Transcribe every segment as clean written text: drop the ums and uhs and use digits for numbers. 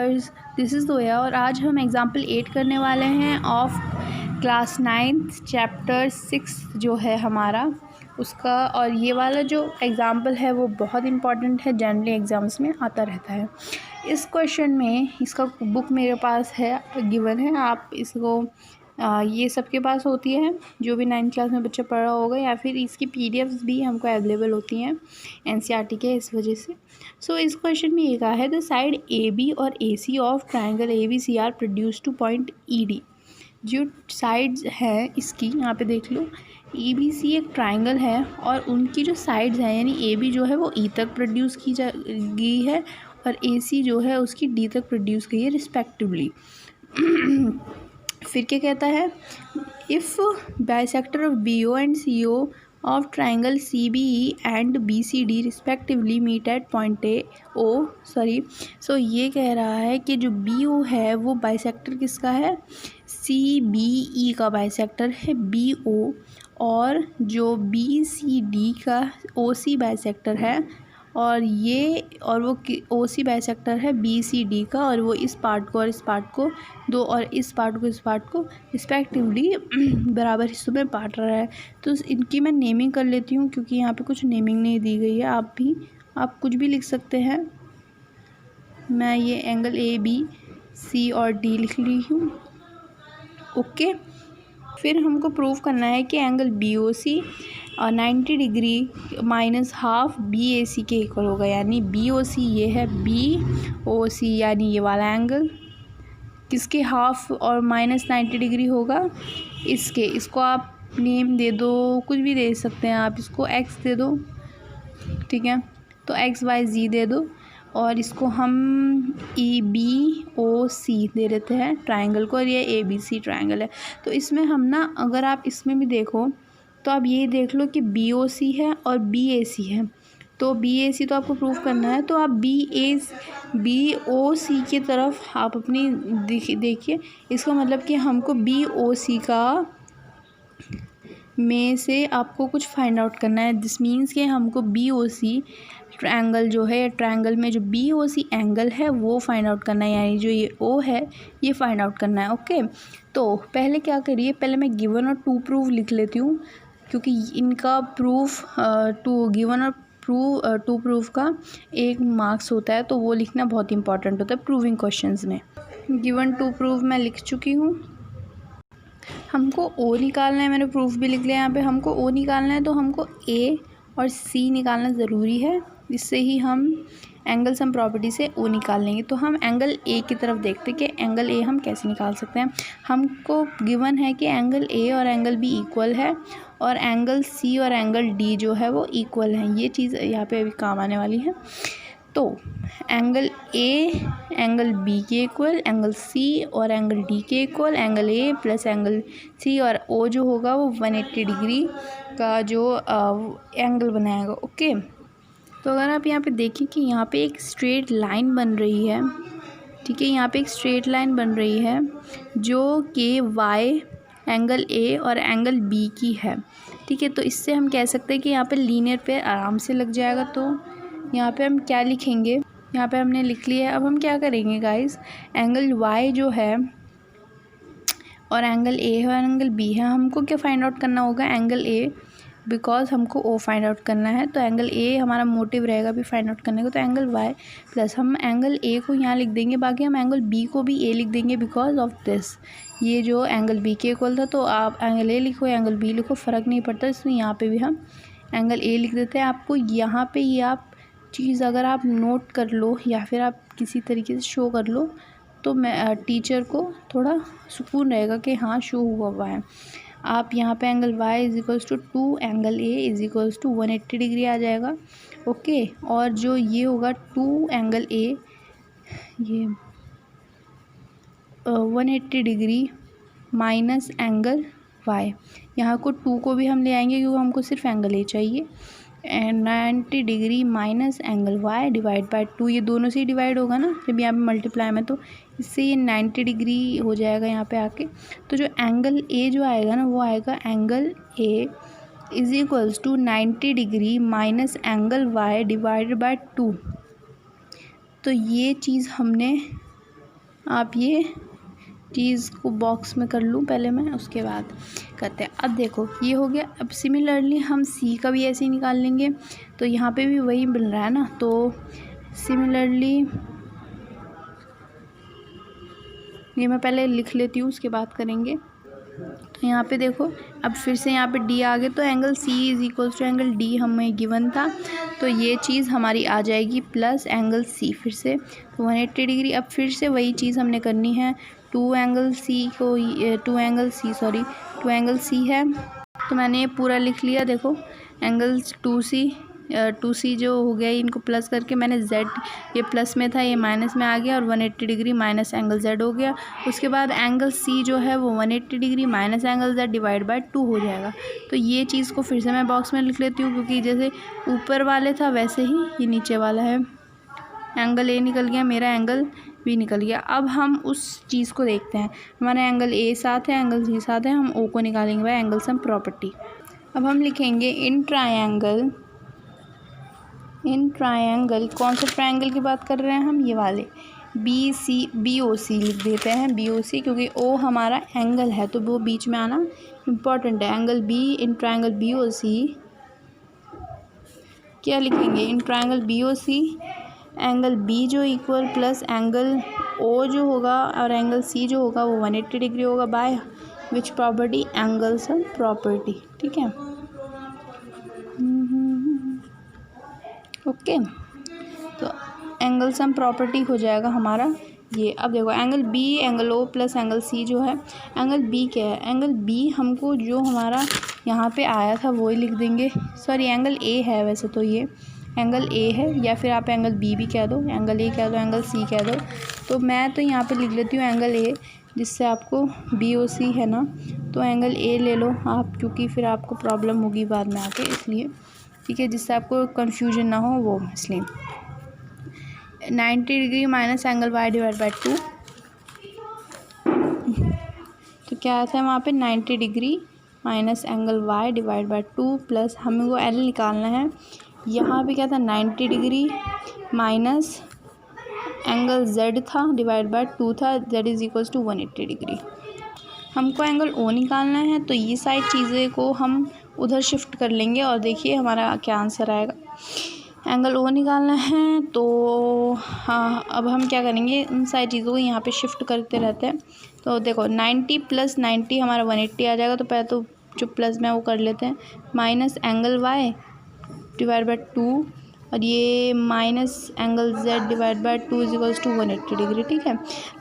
This is दोया और आज हम एग्ज़ाम्पल 8 करने वाले हैं ऑफ क्लास 9th चैप्टर 6 जो है हमारा उसका। और ये वाला जो एग्ज़ाम्पल है वो बहुत इम्पॉर्टेंट है, जनरली एग्ज़ाम्स में आता रहता है। इस क्वेश्चन में इसका बुक मेरे पास है, गिवन है, आप इसको ये सबके पास होती है जो भी 9th क्लास में बच्चा पढ़ रहा होगा, या फिर इसकी पीडीएफ्स भी हमको अवेलेबल होती हैं एनसीईआरटी के इस वजह से। सो इस क्वेश्चन में ये कहा है द साइड ए बी और A C of triangle A B C are produced to point E D. जो साइड्स हैं इसकी यहाँ पे देख लो, ई बी सी एक ट्राइंगल है और उनकी जो साइड्स हैं यानी ए बी जो है वो ई तक प्रोड्यूस की गई है और ए सी जो है उसकी डी तक प्रोड्यूस गई है रिस्पेक्टिवली। फिर क्या कहता है, if bisector of B O and C O of triangle C B E and B C D respectively meet at point A O so ये कह रहा है कि जो बी ओ है वो बाइसेक्टर किसका है, सी बी ई का बाइसेक्टर है बी ओ, और जो बी सी डी का ओ सी बाइसेक्टर है और ये और वो ओ सी बाइसेक्टर है बी सी डी का, और वो इस पार्ट को और इस पार्ट को दो और इस पार्ट को इस पार्ट को रिस्पेक्टिवली बराबर हिस्सों में बांट रहा है। तो इनकी मैं नेमिंग कर लेती हूँ क्योंकि यहाँ पे कुछ नेमिंग नहीं दी गई है। आप कुछ भी लिख सकते हैं। मैं ये एंगल ए बी सी और डी लिख ली हूँ। ओके, फिर हमको प्रूव करना है कि angle B O C 90 degree minus half B A सी के इक्वल होगा। यानी बी ओ सी ये है, बी ओ सी यानी ये वाला एंगल किसके हाफ और माइनस 90 डिग्री होगा इसके। इसको आप नेम दे दो, कुछ भी दे सकते हैं आप, इसको एक्स दे दो, ठीक है, तो एक्स वाई जी दे दो, और इसको हम ई बी ओ सी दे देते हैं ट्राइंगल को, और ये ए बी सी ट्राइंगल है। तो इसमें हम ना, अगर आप इसमें भी देखो तो आप ये देख लो कि बी ओ सी है और बी ए सी है। तो बी ए सी तो आपको प्रूव करना है, तो आप बी ओ सी की तरफ आप अपनी देखिए। इसका मतलब कि हमको बी ओ सी का में से आपको कुछ फाइंड आउट करना है। दिस मीन्स कि हमको बी ओ सी ट्रायंगल जो है, ट्रायंगल में जो बी ओ सी एंगल है वो फाइंड आउट करना है, यानी जो ये ओ है ये फाइंड आउट करना है। ओके, तो पहले क्या करिए, पहले मैं गिवन और टू प्रूफ लिख लेती हूँ क्योंकि इनका प्रूफ गिवन और टू प्रूफ का 1 मार्क्स होता है, तो वो लिखना बहुत इंपॉर्टेंट होता है प्रूविंग क्वेश्चंस में। गिवन टू प्रूफ मैं लिख चुकी हूँ। हमको ओ निकालना है, मैंने प्रूफ भी लिख लिया यहाँ पे। हमको ओ निकालना है तो हमको ए और सी निकालना ज़रूरी है, इससे ही हम एंगल सम प्रॉपर्टी से ओ निकाल लेंगे। तो हम एंगल ए की तरफ देखते कि एंगल ए हम कैसे निकाल सकते हैं। हमको गिवन है कि एंगल ए और एंगल बी इक्वल है और एंगल सी और एंगल डी जो है वो इक्वल है। ये चीज़ यहाँ पे अभी काम आने वाली है। तो एंगल ए एंगल बी के इक्वल, एंगल सी और एंगल डी के equal, angle A plus angle C और ओ जो होगा वो 180 डिग्री का जो एंगल बनाएगा। ओके, तो अगर आप यहाँ पे देखें कि यहाँ पे एक स्ट्रेट लाइन बन रही है, ठीक है, यहाँ पे एक स्ट्रेट लाइन बन रही है जो कि वाई एंगल ए और एंगल बी की है, ठीक है। तो इससे हम कह सकते हैं कि यहाँ पे लीनियर पे आराम से लग जाएगा। तो यहाँ पे हम क्या लिखेंगे, यहाँ पे हमने लिख लिया है। अब हम क्या करेंगे गाइस, एंगल वाई जो है और एंगल ए और एंगल बी है, हमको क्या फाइंड आउट करना होगा, एंगल ए, बिकॉज हमको ओ फाइंड आउट करना है। तो एंगल ए हमारा मोटिव रहेगा भी फाइंड आउट करने को। तो एंगल वाई प्लस हम एंगल ए को यहाँ लिख देंगे, बाकी हम एंगल बी को भी ए लिख देंगे बिकॉज ऑफ दिस, ये जो एंगल बी के इक्वल था। तो आप एंगल ए लिखो एंगल बी लिखो, फ़र्क नहीं पड़ता, इसमें यहाँ पे भी हम एंगल ए लिख देते हैं। आपको यहाँ पे ये आप चीज़ अगर आप नोट कर लो या फिर आप किसी तरीके से शो कर लो तो मैं टीचर को थोड़ा सुकून रहेगा कि हाँ शो हुआ है। आप यहाँ पे angle y is equals to 2 angle a is equals to 180 degree आ जाएगा। ओके, और जो ये होगा 2 एंगल a ये 180 डिग्री माइनस एंगल y, यहाँ को 2 को भी हम ले आएंगे क्योंकि हमको सिर्फ एंगल a चाहिए, and 90 degree minus angle y divide by 2, ये दोनों से ही डिवाइड होगा ना जब यहाँ पे मल्टीप्लाई में, तो इससे ये 90 डिग्री हो जाएगा यहाँ पे आके। तो जो एंगल ए जो आएगा ना वो आएगा angle A is equals to 90 degree minus angle y divided by 2। तो ये चीज़ हमने आप ये चीज़ को बॉक्स में कर लूँ पहले मैं, उसके बाद करते हैं। अब देखो ये हो गया। अब सिमिलरली हम सी का भी ऐसे ही निकाल लेंगे, तो यहाँ पे भी वही मिल रहा है ना, तो सिमिलरली ये मैं पहले लिख लेती हूँ, उसके बाद करेंगे। तो यहाँ पे देखो अब फिर से यहाँ पे डी आ गए, तो angle C is equals to angle D हमें गिवन था, तो ये चीज़ हमारी आ जाएगी प्लस एंगल सी फिर से, तो 180 डिग्री। अब फिर से वही चीज़ हमने करनी है, टू एंगल सी है, तो मैंने ये पूरा लिख लिया। देखो एंगल टू सी जो हो गया, इनको प्लस करके मैंने जेड, ये प्लस में था ये माइनस में आ गया, और 180 डिग्री माइनस एंगल जेड हो गया। उसके बाद एंगल सी जो है वो 180 degree minus angle Z divide by 2 हो जाएगा। तो ये चीज़ को फिर से मैं बॉक्स में लिख लेती हूँ, क्योंकि जैसे ऊपर वाले था वैसे ही ये नीचे वाला है। एंगल ए निकल गया मेरा, एंगल बी निकल गया। अब हम उस चीज़ को देखते हैं, हमारा एंगल ए साथ है, एंगल सी साथ है, हम ओ को निकालेंगे बाय एंगल सम प्रॉपर्टी। अब हम लिखेंगे इन ट्रायंगल, कौन सा ट्रायंगल की बात कर रहे हैं हम, ये वाले बी ओ सी लिख देते हैं, बी ओ सी, क्योंकि ओ हमारा एंगल है तो वो बीच में आना इम्पॉर्टेंट है। Angle B in triangle B O C, क्या लिखेंगे, in triangle B O C angle B जो इक्वल प्लस एंगल ओ जो होगा और एंगल सी जो होगा वो 180 डिग्री होगा by which property, angle sum property. ठीक है, ओके, तो एंगल सम प्रॉपर्टी हो जाएगा हमारा ये। अब देखो angle B angle O plus angle C जो है, एंगल बी क्या है, एंगल बी हमको जो हमारा यहाँ पे आया था वो ही लिख देंगे, सॉरी एंगल ए है वैसे तो, ये एंगल ए है, या फिर आप एंगल बी भी कह दो, एंगल ए कह दो, एंगल सी कह दो, तो मैं तो यहाँ पे लिख लेती हूँ एंगल ए, जिससे आपको बी ओ सी है ना, तो एंगल ए ले लो आप, क्योंकि फिर आपको प्रॉब्लम होगी बाद में आके, इसलिए ठीक है, जिससे आपको कन्फ्यूजन ना हो वो, इसलिए 90 degree minus angle Y divide by 2, तो क्या आता है वहाँ पे 90 degree minus angle Y divide by 2 plus हमें वो एल निकालना है, यहाँ पे क्या था 90 डिग्री माइनस एंगल जेड था डिवाइड बाय 2 था, Z is equals to 180 degree. हमको एंगल ओ निकालना है, तो ये सारी चीज़ें को हम उधर शिफ्ट कर लेंगे, और देखिए हमारा क्या आंसर आएगा। एंगल ओ निकालना है, तो हाँ अब हम क्या करेंगे, उन सारी चीज़ों को यहाँ पे शिफ्ट करते रहते हैं। तो देखो 90 प्लस 90 हमारा 180 आ जाएगा, तो पहले तो जो प्लस में वो कर लेते हैं, minus angle Y divide by 2, और ये minus angle Z divide by 2 is equals to 180 degree. ठीक है,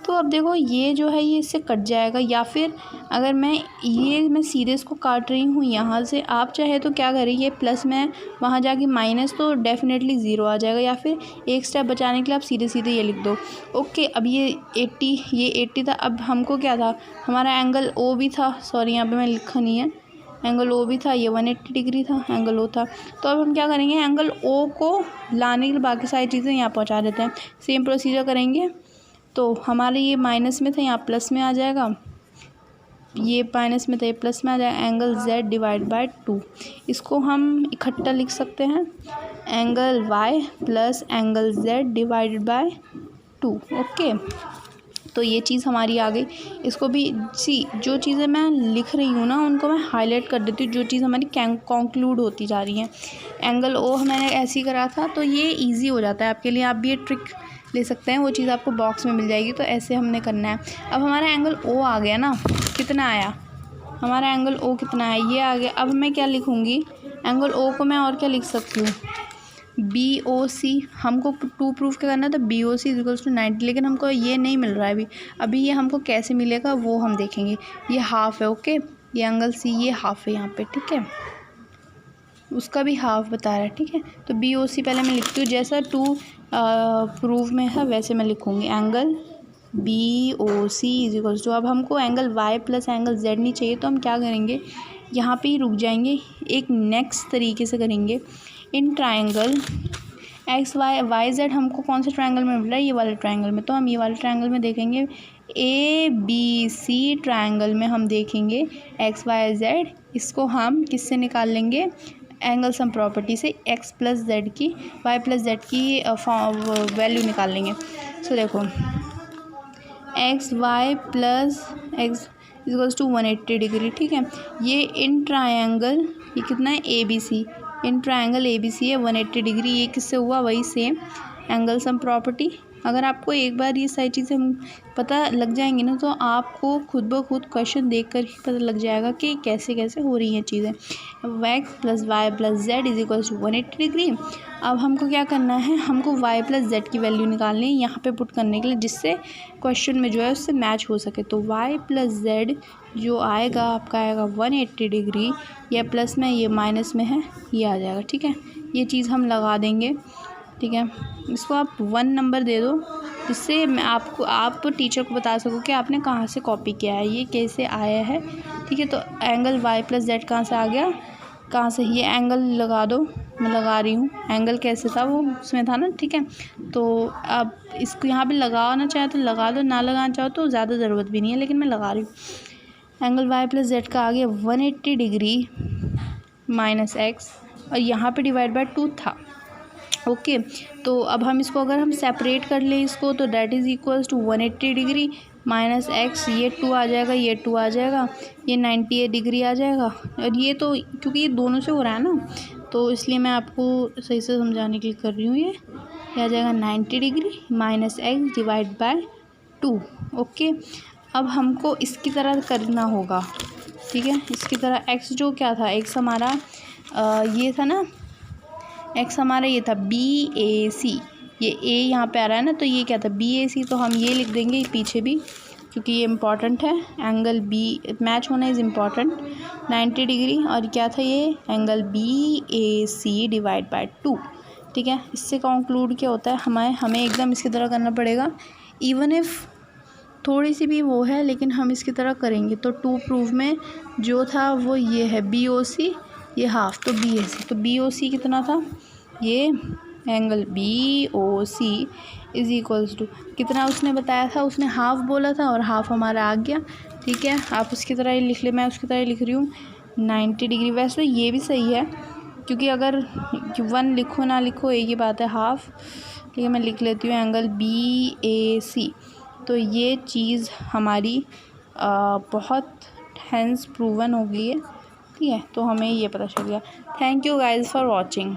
तो अब देखो ये जो है ये इससे कट जाएगा, या फिर अगर मैं सीधे इसको काट रही हूँ यहाँ से, आप चाहे तो क्या करें, ये प्लस में वहाँ जाके माइनस, तो डेफिनेटली ज़ीरो आ जाएगा, या फिर एक स्टेप बचाने के लिए आप सीधे सीधे ये लिख दो। ओके, अब ये 80 था, अब हमको क्या था, हमारा एंगल ओ भी था, सॉरी यहाँ पर मैं लिखा नहीं है, एंगल ओ भी था, ये 180 डिग्री था, एंगल ओ था। तो अब हम क्या करेंगे, एंगल ओ को लाने के लिए बाकी सारी चीज़ें यहाँ पहुँचा देते हैं, सेम प्रोसीजर करेंगे। तो हमारे ये माइनस में था, यहाँ प्लस में आ जाएगा, ये माइनस में था ये प्लस में आ जाएगा, एंगल जेड डिवाइड बाय 2, इसको हम इकट्ठा लिख सकते हैं, angle Y plus angle Z divided by 2। Okay, तो ये चीज़ हमारी आ गई। इसको भी जो चीज़ें मैं लिख रही हूँ ना उनको मैं हाईलाइट कर देती हूँ, जो चीज़ हमारी कंक्लूड होती जा रही है। एंगल ओ मैंने ऐसे ही करा था, तो ये इजी हो जाता है आपके लिए, आप भी ये ट्रिक ले सकते हैं, वो चीज़ आपको बॉक्स में मिल जाएगी। तो ऐसे हमने करना है। अब हमारा एंगल ओ आ गया ना, कितना आया हमारा एंगल ओ कितना है, ये आ गया। अब मैं क्या लिखूँगी, एंगल ओ को मैं और क्या लिख सकती हूँ, बी ओ सी, हमको 2 प्रूफ क्या करना है, तो B O C equals to 90, लेकिन हमको ये नहीं मिल रहा है अभी ये हमको कैसे मिलेगा वो हम देखेंगे। ये हाफ़ है, ओके, ये एंगल सी ये हाफ़ है यहाँ पे, ठीक है, उसका भी हाफ़ बता रहा है, ठीक है। तो बी ओ सी पहले मैं लिखती हूँ, जैसा 2 प्रूफ में है वैसे मैं लिखूँगी, angle B O C is equals to, अब हमको angle Y plus angle Z नहीं चाहिए, तो हम क्या करेंगे, यहाँ पे ही रुक जाएंगे, एक नेक्स्ट तरीके से करेंगे। In triangle X Y Z हमको कौन से ट्रायंगल में मिल रहा है, ये वाले ट्रायंगल में, तो हम ये वाले ट्रायंगल में देखेंगे। ए बी सी ट्रायंगल में हम देखेंगे एक्स वाई जेड, इसको हम किससे निकाल लेंगे, एंगल सम प्रॉपर्टी से, एक्स प्लस जेड की वाई प्लस जेड की वैल्यू निकाल लेंगे। सो देखो X Y plus X equals to 180 degree, ठीक है। ये इन ट्रायंगल, ये कितना है, A B C, in triangle A B C है 180 डिग्री। ये किससे हुआ, वही सेम एंगल सम प्रॉपर्टी। अगर आपको एक बार ये सारी चीज़ें पता लग जाएंगी ना, तो आपको खुद ब खुद क्वेश्चन देख कर ही पता लग जाएगा कि कैसे कैसे हो रही हैं चीज़ें। X plus Y plus Z is equals to 180 degree. अब हमको क्या करना है, हमको वाई प्लस जेड की वैल्यू निकालनी है यहाँ पे पुट करने के लिए, जिससे क्वेश्चन में जो है उससे मैच हो सके। तो वाई प्लस जेड जो आएगा आपका आएगा 180 डिग्री, या प्लस में ये माइनस में है, ये आ जाएगा, ठीक है। ये चीज़ हम लगा देंगे, ठीक है। इसको आप 1 नंबर दे दो, जिससे मैं आप टीचर को बता सको कि आपने कहाँ से कॉपी किया है, ये कैसे आया है, ठीक है। तो एंगल वाई प्लस जेड कहाँ से आ गया, कहाँ से, ये एंगल लगा दो, मैं लगा रही हूँ। एंगल कैसे था, वो उसमें था ना, ठीक है। तो अब इसको यहाँ पे लगाना चाहे तो लगा दो, ना लगाना चाहो तो ज़्यादा ज़रूरत भी नहीं है, लेकिन मैं लगा रही हूँ। एंगल वाई प्लस जेड का आ गया 180 डिग्री माइनस एक्स, और यहाँ पे डिवाइड बाय 2 था, ओके। तो अब हम इसको अगर हम सेपरेट कर लें इसको, तो that is equals to 180 degree minus X, ये 2 आ जाएगा, ये 2 आ जाएगा, ये 98 डिग्री आ जाएगा। और ये तो क्योंकि ये दोनों से हो रहा है ना, तो इसलिए मैं आपको सही से समझाने के लिए कर रही हूँ। ये आ जाएगा 90 degree minus x divide by 2, okay. अब हमको इसकी तरह करना होगा, ठीक है। इसकी तरह एक्स जो क्या था, एक्स हमारा ये था ना, एक्स हमारा ये था बी ए सी, ये ए यहाँ पे आ रहा है ना, तो ये क्या था, बी ए सी। तो हम ये लिख देंगे पीछे भी, क्योंकि ये इम्पॉर्टेंट है, एंगल बी मैच होना इज़ इम्पॉर्टेंट, 90 डिग्री। और क्या था, ये angle B A C divide by 2, ठीक है। इससे कंक्लूड क्या होता है, हमें एकदम इसकी तरह करना पड़ेगा, इवन इफ़ थोड़ी सी भी वो है, लेकिन हम इसकी तरह करेंगे। तो 2 प्रूफ में जो था वो ये है बी ओ सी, ये हाफ, तो बी ए सी, तो बी ओ सी कितना था, ये angle B O C is equals to कितना उसने बताया था, उसने हाफ बोला था, और हाफ हमारा आ गया, ठीक है। आप उसकी तरह ही लिख ले, मैं उसकी तरह ही लिख रही हूँ 90 डिग्री। वैसे ये भी सही है, क्योंकि अगर 1 लिखो ना लिखो एक ही बात है, हाफ, ठीक है। मैं लिख लेती हूँ एंगल बी ए सी। तो ये चीज़ हमारी बहुत हेंस प्रूवन हो गई है, ठीक है। तो हमें ये पता चल गया। Thank you guys for watching.